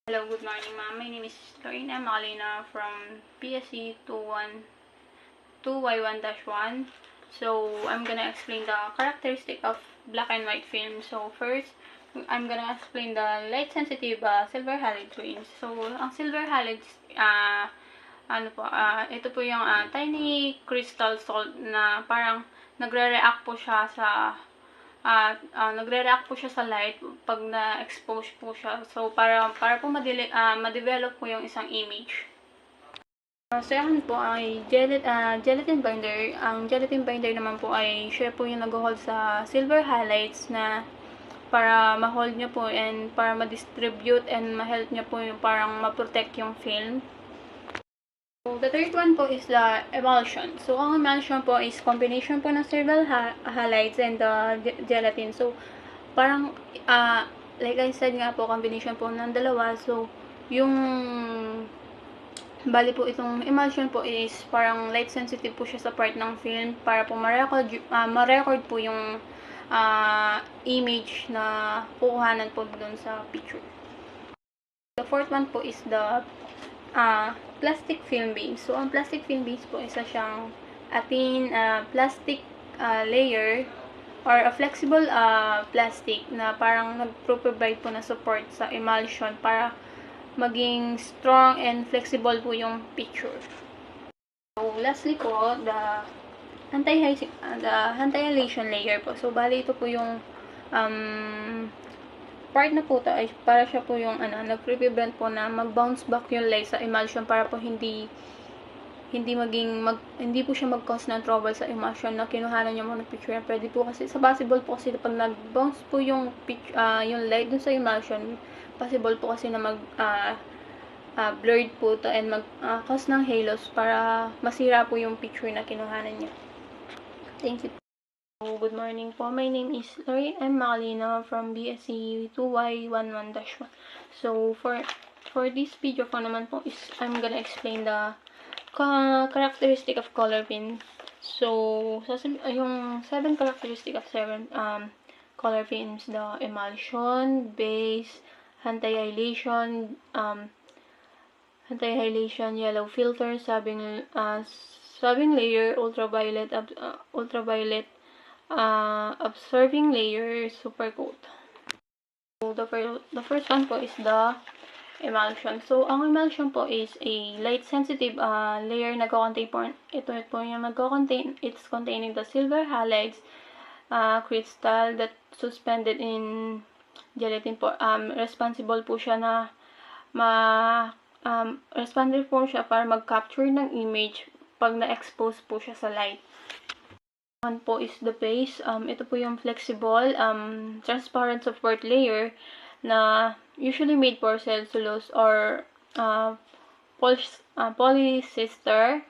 Hello, good morning ma'am. My name is Lorena Malina from PSC 2Y1-1. So, I'm gonna explain the characteristic of black and white film. So, first, I'm gonna explain the light-sensitive silver halide twins. So, ang silver halides, ito po yung tiny crystal salt na parang nagre-react po siya sa nagre-react po siya sa light pag na-expose po siya. So, para po ma-develop po yung isang image. So, yan po ay gelatin binder. Ang gelatin binder naman po ay siya po yung nag-hold sa silver highlights na para ma-hold niya po and para ma-distribute and ma-help niya po yung parang ma-protect yung film. So, the third one po is the emulsion. So, ang emulsion po is combination po ng silver halides and the gelatin. So, parang, like I said nga po, combination po ng dalawa. So, yung, bali po itong emulsion po is parang light sensitive po siya sa part ng film para po ma-record po yung image na kukuhanan po dun sa picture. The fourth one po is the plastic film base. So, ang plastic film base po, isa siyang atin plastic layer or a flexible plastic na parang nagpro-provide po na support sa emulsion para maging strong and flexible po yung picture. So, lastly po, the anti-halation layer po. So, bali ito po yung part na po ito ay para siya po yung nagre-prevent po na mag-bounce back yung light sa emulsion para po hindi po siya mag-cause ng trouble sa emulsion na kinuhanan niya mo ng picture. Pwede po kasi, sa possible po kasi pag nag-bounce po yung light dun sa emulsion, possible po kasi na blurred po to and mag-cause ng halos para masira po yung picture na kinuhanan niya. Thank you. Good morning po. My name is Lorena M. Malina from BSc 2Y11-1. So, for this video po naman po is I'm gonna explain the characteristic of color pin. So, yung 7 characteristic of 7 color pins, the emulsion, base, anti-halation, yellow filter, subbing layer, ultraviolet observing layer, super coat. So, the first one po is the emulsion. So, ang emulsion po is a light-sensitive layer na nagko-contain po. Ito po yung nagko-contain. It's containing the silver halides crystal that suspended in gelatin po. Responsible po siya na responsible po siya para mag-capture ng image pag na-expose po siya sa light. One po is the base. Ito po yung flexible, transparent support layer na usually made for cellulose or polyester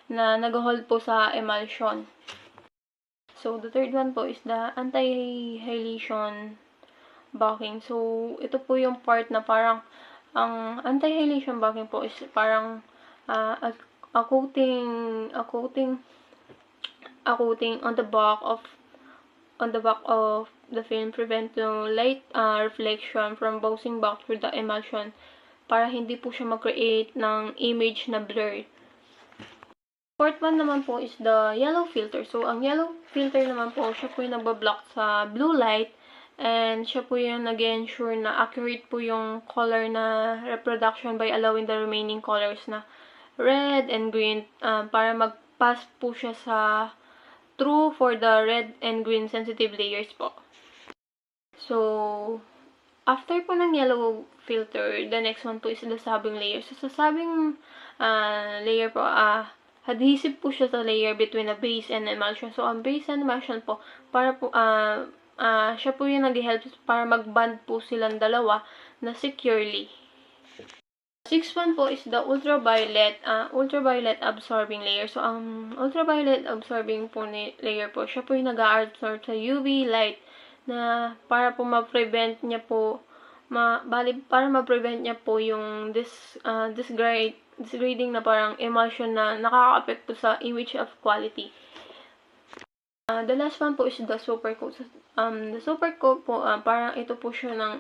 na nag-hold po sa emulsion. So, the third one po is the anti-halation backing. So, ito po yung part na parang ang anti-halation backing po is parang a coating on the back of the film prevent the light reflection from bouncing back through the emulsion para hindi po siya mag-create ng image na blurred. Fourth one naman po is the yellow filter. So, ang yellow filter naman po, siya po yung nagbablock sa blue light and siya po yung nag-ensure na accurate po yung color na reproduction by allowing the remaining colors na red and green para mag-pass po siya sa true for the red and green sensitive layers po. So, after po ng yellow filter, the next one po is the subbing layer. So, sa subbing layer po, adhesive po siya sa layer between the base and emulsion. So, ang base and emulsion po, para po, siya po yung nag-help para mag-bond po silang dalawa na securely. Sixth one po is the ultraviolet absorbing layer. So, ang ultraviolet absorbing po layer po, siya po yung nag-absorb sa UV light na para po ma-prevent niya po yung degrading na parang emulsion na nakaka-apekto sa image of quality. The last one po is the super coat. The super coat po, parang ito po yung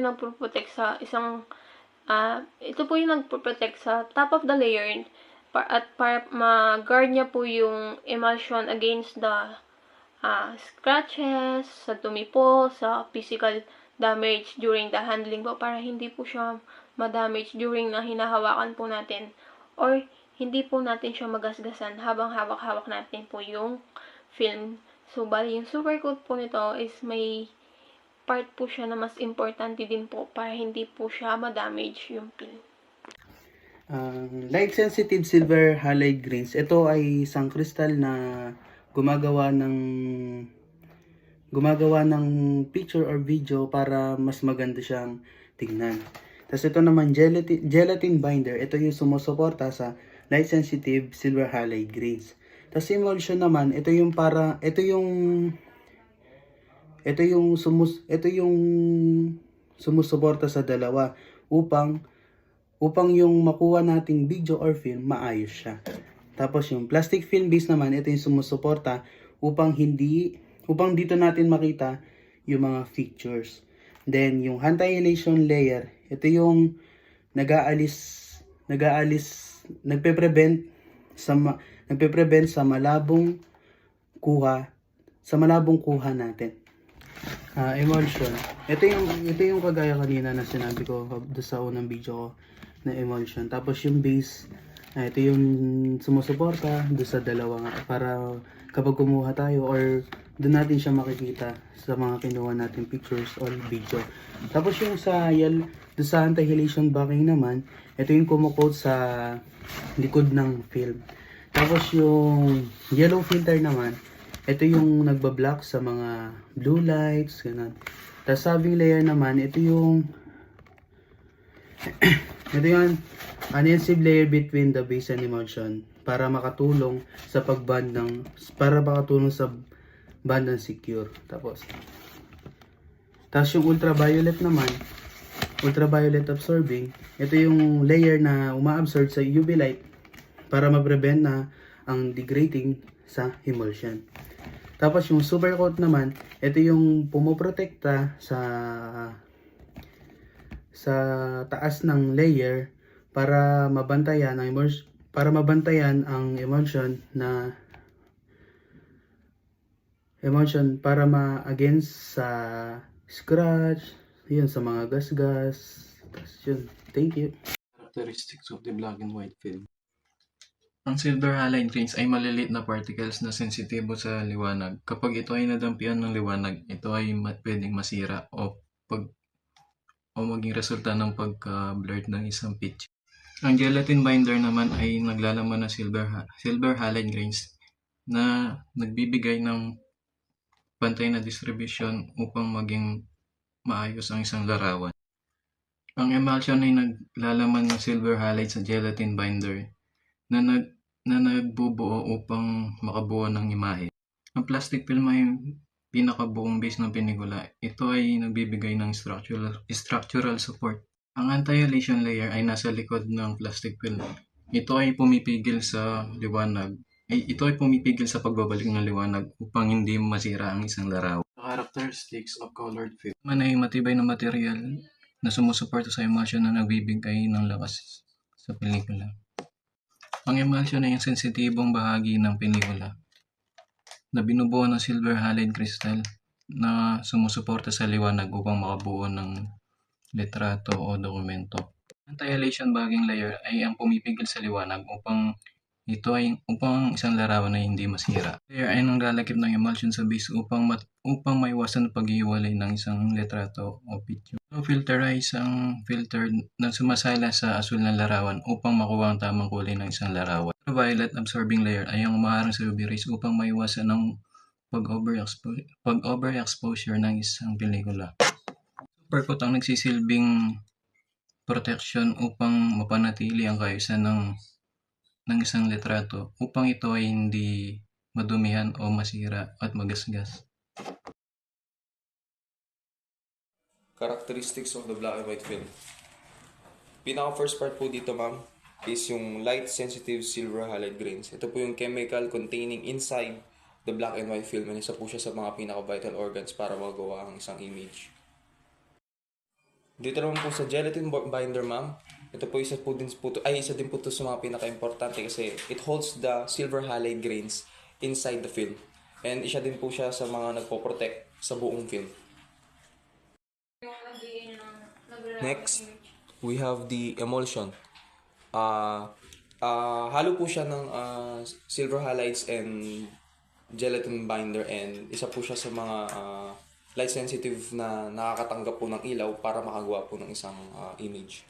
nagpo-protect sa ito po yung nagpo-protect sa top of the layer at para ma-guard niya po yung emulsion against the scratches, sa dumi po, sa physical damage during the handling po, para hindi po siya ma-damage during na hinahawakan po natin, or hindi po natin siya magasgasan habang hawak-hawak natin po yung film. So, bali yung super coat po nito is may part po siya na mas importante din po para hindi po siya ma-damage yung film. Light sensitive silver halide grains. Ito ay isang kristal na gumagawa ng picture or video para mas maganda siyang tingnan. Tapos ito naman gelatin binder. Ito yung sumusuporta sa light sensitive silver halide grains. Tapos emulsion naman, ito yung sumusuporta sa dalawa upang yung makuha nating video or film, maayos siya. Tapos yung plastic film base naman, ito yung sumusuporta upang dito natin makita yung mga features. Then yung anti-annihilation layer, ito yung nagpe-prevent sa malabong kuha natin. Emulsion. Ito yung kagaya kanina na sinabi ko sa unang video ko na emulsion. Tapos yung base, ito yung sumusuporta doon sa dalawa para kapag kumuha tayo or doon natin siya makikita sa mga kinuha natin pictures or video. Tapos yung doon sa anti-annihilation backing naman, ito yung kumukoat sa likod ng film. Tapos yung yellow filter naman, ito yung nagbablock sa mga blue lights, ganun. Tapos sabing layer naman, ito yung adhesive layer between the base and emulsion para makatulong sa band ng secure. Tapos yung ultraviolet naman, ultraviolet absorbing, ito yung layer na uma-absorb sa UV light para ma-prevent na ang degrading sa emulsion. Tapos yung super coat naman, ito yung pumoprotekta sa taas ng layer para mabantayan ang emulsion para against sa scratch, yun, sa mga gasgas. Tapos yun, thank you. Characteristics of the black and white film. Ang silver halide grains ay maliliit na particles na sensitibo sa liwanag. Kapag ito ay nadampian ng liwanag, ito ay pwedeng masira o maging resulta ng pagka-blurred ng isang picture. Ang gelatin binder naman ay naglalaman ng silver halide grains na nagbibigay ng pantay na distribution upang maging maayos ang isang larawan. Ang emulsion ay naglalaman ng silver halide sa gelatin binder na nagbubuo upang makabuo ng imahe. Ang plastic film ay pinakabuong base ng pelikula. Ito ay nagbibigay ng structural support. Ang anti-annihilation layer ay nasa likod ng plastic film. Ito ay pumipigil sa pagbabalik ng liwanag upang hindi masira ang isang larawan. Characteristics of colored film. Man ay matibay na material na sumusuporta sa emulsion na nagbibigay ng lakas sa pelikula. Ang emulsion ay ang sensitibong bahagi ng pelikula na binubuo ng silver halide crystal na sumusuporta sa liwanag upang makabuo ng litrato o dokumento. Anti-annihilation bagging layer ay ang pumipigil sa liwanag upang isang larawan ay hindi masira. Layer ay nanglalakip ng emulsion sa base upang maiwasan ang paghiwalay ng isang litrato o picture. Blue filter ay isang filter na sumasala sa asul ng larawan upang makuha ang tamang kulay ng isang larawan. Violet absorbing layer ay ang umaharang sa UV rays upang maiwasan ang pag-overexposure ng isang pelikula. Supercoat ang nagsisilbing protection upang mapanatili ang kaayusan ng isang litrato upang ito ay hindi madumihan o masira at magasgas. Characteristics of the black and white film. Pinaka-first part po dito, ma'am, is yung light sensitive silver halide grains. Ito po yung chemical containing inside the black and white film, and isa po siya sa mga pinaka-vital organs para magawa ang isang image. Dito naman po sa gelatin binder, ma'am. Ito po isa din po to sa mga pinaka-importante kasi it holds the silver halide grains inside the film. And isa din po siya sa mga nagpo-protect sa buong film. Next, we have the emulsion. Halo po siya ng silver halides and gelatin binder, and isa po siya sa mga light sensitive na nakakatanggap po ng ilaw para makagawa po ng isang image.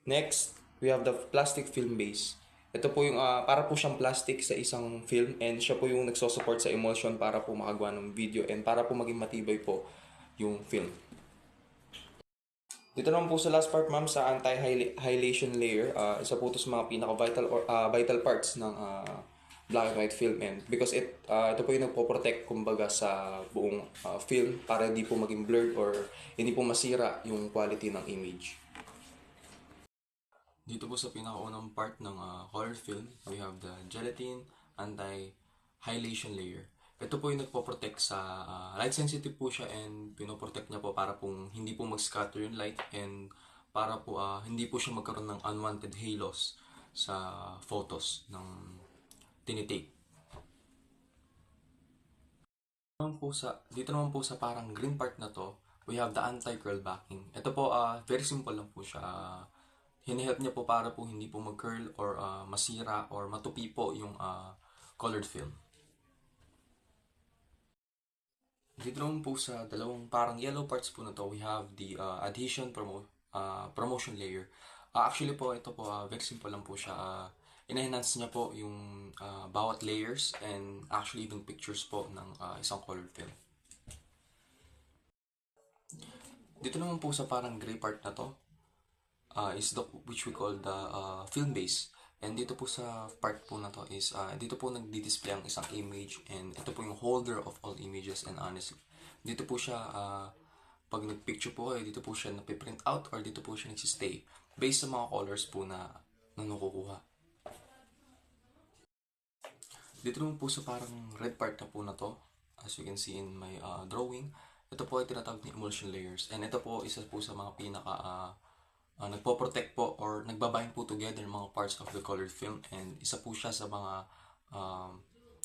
Next, we have the plastic film base. Ito po yung para po siyang plastic sa isang film, and siya po yung nagsosupport sa emulsion para po makagawa ng video and para po maging matibay po yung film. Dito naman po sa last part, ma'am, sa anti-halation layer, isa po ito sa mga vital parts ng black and white film, and because ito po yung nagpo-protect kumbaga sa buong film para hindi po maging blurred or hindi po masira yung quality ng image. Dito po sa pinakaunang part ng horror film, we have the gelatin anti-halation layer. Ito po yung nagpo-protect sa light sensitive po siya, and pinoprotect niya po para po hindi po mag-scatter yung light, and para po hindi po siya magkaroon ng unwanted halos sa photos ng tinitake. Dito naman po sa parang green part na to, we have the anti-curl backing. Ito po, very simple lang po siya. Hinihelp niya po para po hindi po mag-curl or masira or matupi po yung colored film. Dito naman po sa dalawang parang yellow parts po na to, we have the adhesion promotion layer. Actually po, ito po, very simple lang po siya. Ina-enhance niya po yung bawat layers and actually even pictures po ng isang colored film. Dito naman po sa parang gray part na to, which we call the film base. And dito po sa part po na to is, dito po nagdi-display ang isang image, and ito po yung holder of all images, and honestly, dito po siya, pag nag-picture po kayo, dito po siya napiprint out or dito po siya nagsistay based sa mga colors po na nakukuha. Dito naman po sa parang red part na po na to, as you can see in my drawing, ito po ay tinatawag ni emulsion layers. And ito po, isa po sa mga nagpo-protect po or nagbabind po together mga parts of the colored film. And isa po siya sa mga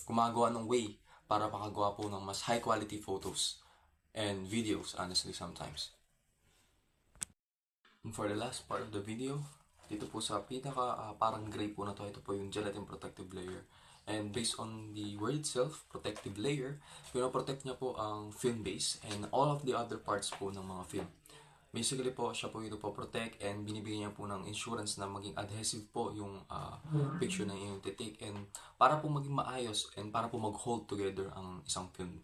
gumagawa ng way para makagawa po ng mas high quality photos and videos, honestly, sometimes. And for the last part of the video, dito po sa parang gray po na to, ito po yung gelatin protective layer. And based on the word itself, protective layer, pinoprotect niya po ang film base and all of the other parts po ng mga film. Basically po, siya po yung protect and binibigyan niya po ng insurance na maging adhesive po yung picture na inyong take, and para po maging maayos and para po mag-hold together ang isang film.